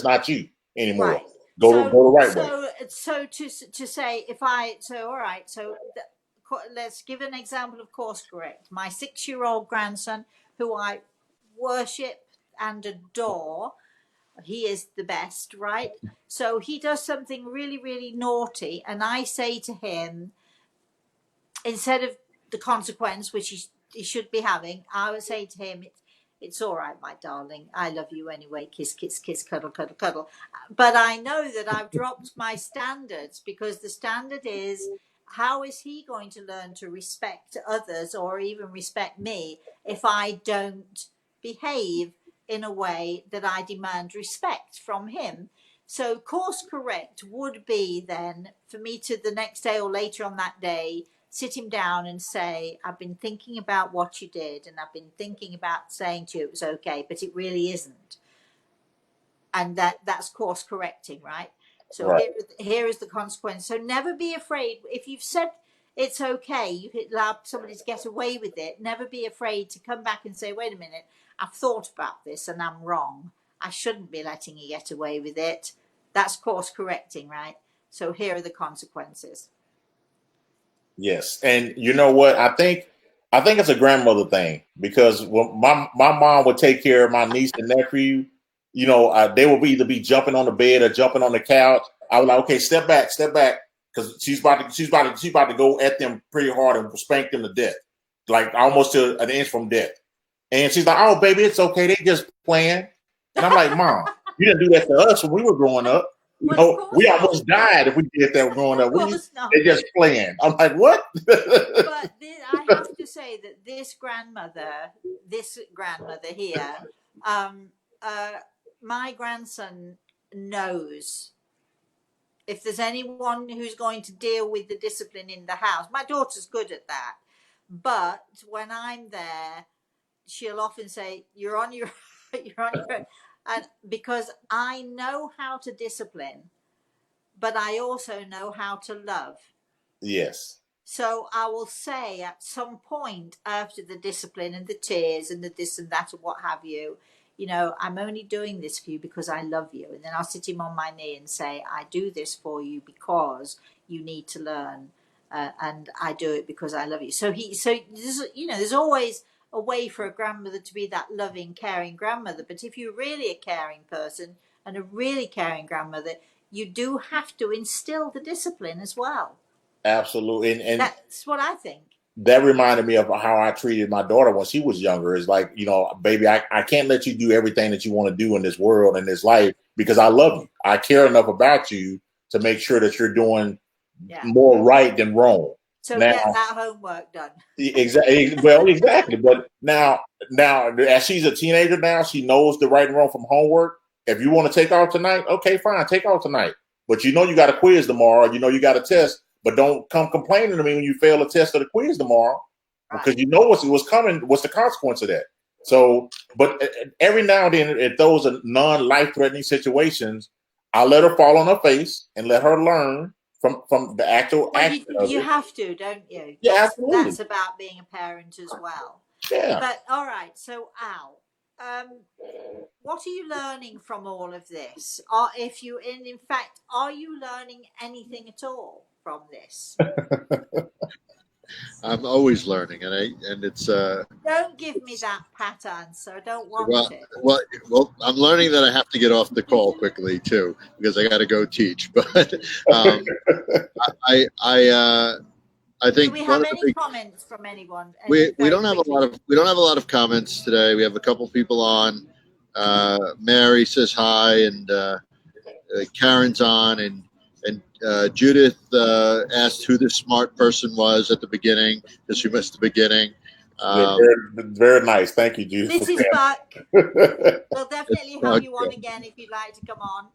[SPEAKER 2] not you anymore.
[SPEAKER 1] Right.
[SPEAKER 2] Go the right way.
[SPEAKER 1] So to say, all right. So let's give an example of course correct. My 6-year-old grandson, who I worship and adore, he is the best, right? So he does something really, really naughty, and I say to him, instead of the consequence, which he should be having, I would say to him, it's all right, my darling. I love you anyway. Kiss, kiss, kiss, cuddle, cuddle, cuddle. But I know that I've dropped my standards, because the standard is, how is he going to learn to respect others or even respect me if I don't behave in a way that I demand respect from him? So course correct would be then for me to, the next day or later on that day, sit him down and say, I've been thinking about what you did, and I've been thinking about saying to you it was okay, but it really isn't. And that's course correcting, right? So here is the consequence. So never be afraid. If you've said it's okay, you could allow somebody to get away with it. Never be afraid to come back and say, wait a minute, I've thought about this and I'm wrong. I shouldn't be letting you get away with it. That's course correcting, right? So here are the consequences.
[SPEAKER 2] Yes. And you know what? I think I think it's a grandmother thing because when my mom would take care of my niece and nephew, they would either be jumping on the bed or jumping on the couch. I was like, okay, step back, because she's about to go at them pretty hard and spank them to death, like almost to an inch from death. And she's like, "Oh, baby, it's okay. They just playing." And I'm like, "Mom, you didn't do that to us when we were growing up.
[SPEAKER 1] Well,
[SPEAKER 2] We almost died if we did that growing up. They just playing." I'm like, "What?"
[SPEAKER 1] But I have to say that this grandmother here, my grandson knows if there's anyone who's going to deal with the discipline in the house. My daughter's good at that, but when I'm there, she'll often say, "You're on your, you're on your," and because I know how to discipline, but I also know how to love.
[SPEAKER 2] Yes.
[SPEAKER 1] So I will say at some point after the discipline and the tears and the this and that and what have you, I'm only doing this for you because I love you. And then I'll sit him on my knee and say, I do this for you because you need to learn. And I do it because I love you. So there's always a way for a grandmother to be that loving, caring grandmother. But if you're really a caring person and a really caring grandmother, you do have to instill the discipline as well.
[SPEAKER 2] Absolutely. And
[SPEAKER 1] that's what I think.
[SPEAKER 2] That reminded me of how I treated my daughter when she was younger. It's like, baby, I can't let you do everything that you want to do in this world, in this life, because I love you. I care enough about you to make sure that you're doing more right than wrong.
[SPEAKER 1] So now, get that homework done.
[SPEAKER 2] Exactly. Well, exactly. But now, as she's a teenager now, she knows the right and wrong from homework. If you want to take off tonight, okay, fine, take off tonight. But you got a quiz tomorrow. You got a test. But don't come complaining to me when you fail a test or the quiz tomorrow, because you know what's coming. What's the consequence of that? So, but every now and then, if those are non-life-threatening situations, I'll let her fall on her face and let her learn from the actual action.
[SPEAKER 1] You have to, don't you?
[SPEAKER 2] Yeah, absolutely.
[SPEAKER 1] That's about being a parent as well.
[SPEAKER 2] Yeah.
[SPEAKER 1] But all right, so Al, what are you learning from all of this? Or in fact, are you learning anything at all from this?
[SPEAKER 3] I'm always learning, and it's.
[SPEAKER 1] Don't give me that pat answer. I don't want it.
[SPEAKER 3] Well, I'm learning that I have to get off the call quickly too, because I got to go teach. But I think.
[SPEAKER 1] Do we have any comments from anyone?
[SPEAKER 3] We don't have a lot of comments today. We have a couple people on. Mary says hi, and Karen's on, and Judith asked who the smart person was at the beginning, because she missed the beginning.
[SPEAKER 2] Very nice. Thank you, Judith.
[SPEAKER 1] This is Buck. We'll definitely have you on again if you'd like to come on.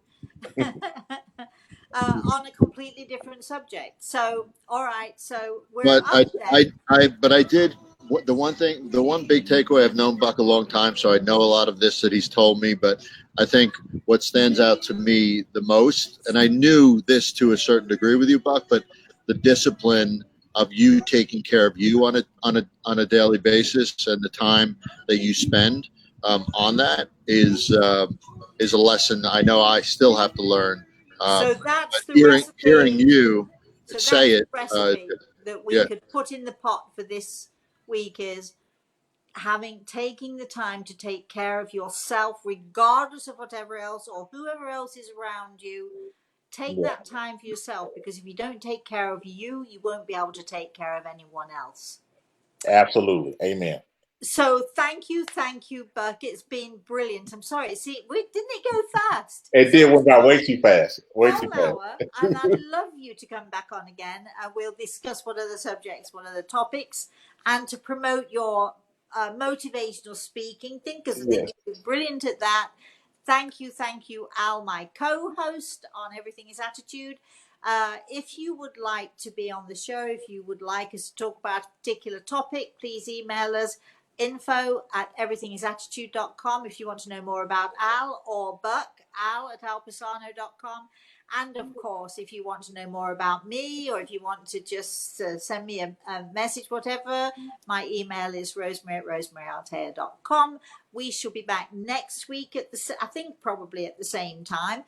[SPEAKER 1] On a completely different subject. So, all right. So
[SPEAKER 3] I did. The one big takeaway, I've known Buck a long time, so I know a lot of this that he's told me, but I think what stands out to me the most, and I knew this to a certain degree with you, Buck, but the discipline of you taking care of you on a daily basis, and the time that you spend on that is a lesson I know I still have to learn.
[SPEAKER 1] So that's the recipe.
[SPEAKER 3] Hearing you say it,
[SPEAKER 1] that we could put in the pot for this week is taking the time to take care of yourself, regardless of whatever else or whoever else is around you. Take that time for yourself, because if you don't take care of you, you won't be able to take care of anyone else.
[SPEAKER 2] Absolutely. Amen.
[SPEAKER 1] So thank you, Buck. It's been brilliant. I'm sorry. Didn't it go fast?
[SPEAKER 2] It did. Went by way too fast.
[SPEAKER 1] And I'd love you to come back on again, and we'll discuss what other subjects, what other topics, and to promote your motivational speaking thing, because I think you're brilliant at that. Thank you, Al, my co-host on Everything Is Attitude. If you would like to be on the show, if you would like us to talk about a particular topic, please email us info@everythingisattitude.com if you want to know more about Al or Buck, al@alpisano.com. And of course, if you want to know more about me, or if you want to just send me a message, whatever, my email is rosemary@rosemaryantea.com. We shall be back next week probably at the same time,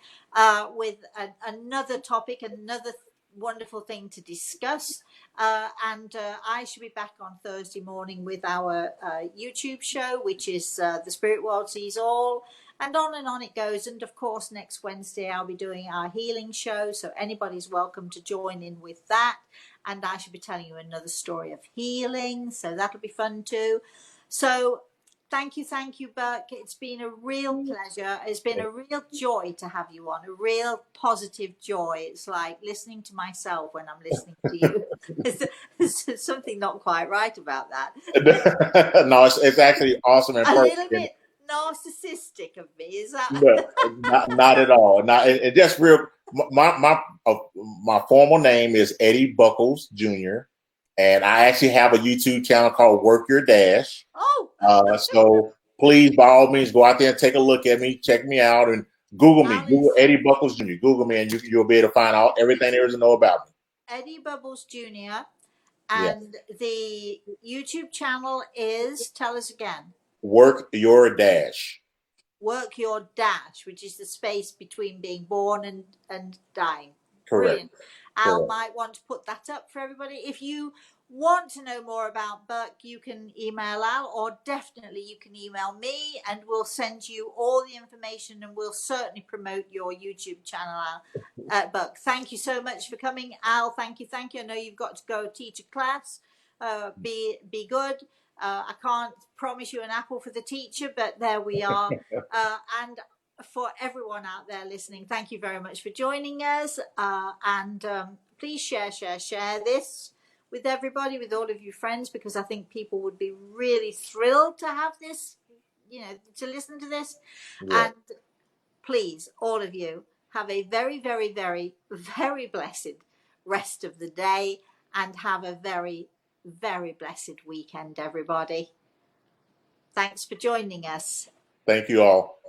[SPEAKER 1] with another topic, another wonderful thing to discuss. And I should be back on Thursday morning with our YouTube show, which is The Spirit World Sees All. And on it goes. And of course, next Wednesday, I'll be doing our healing show. So anybody's welcome to join in with that. And I should be telling you another story of healing. So that'll be fun too. So thank you, Burke. It's been a real pleasure. It's been a real joy to have you on, a real positive joy. It's like listening to myself when I'm listening to you. There's something not quite right about that.
[SPEAKER 2] No, it's actually awesome and
[SPEAKER 1] a
[SPEAKER 2] perfect.
[SPEAKER 1] little bit narcissistic of me, is that?
[SPEAKER 2] No, not at all. Not and just real. My formal name is Eddie Buckles Jr. And I actually have a YouTube channel called Work Your Dash.
[SPEAKER 1] Oh.
[SPEAKER 2] So please, by all means, go out there and take a look at me, check me out, and Google me. Google Eddie Buckles Jr. Google me, and you'll be able to find out everything there is to know about me.
[SPEAKER 1] Eddie Bubbles Jr. And the YouTube channel is, tell us again.
[SPEAKER 2] Work Your Dash.
[SPEAKER 1] Work Your Dash, which is the space between being born and dying.
[SPEAKER 2] Correct.
[SPEAKER 1] Brilliant. Al might want to put that up for everybody. If you want to know more about Burke, you can email Al, or definitely you can email me, and we'll send you all the information, and we'll certainly promote your YouTube channel, Al. Burke, thank you so much for coming. Al, thank you. I know you've got to go teach a class. Be good. I can't promise you an apple for the teacher, but there we are. And for everyone out there listening, thank you very much for joining us. And please share this with everybody, with all of your friends, because I think people would be really thrilled to have this, to listen to this. Yeah. And please, all of you, have a very, very, very, very blessed rest of the day, and have a very, very blessed weekend, everybody. Thanks for joining us.
[SPEAKER 2] Thank you all.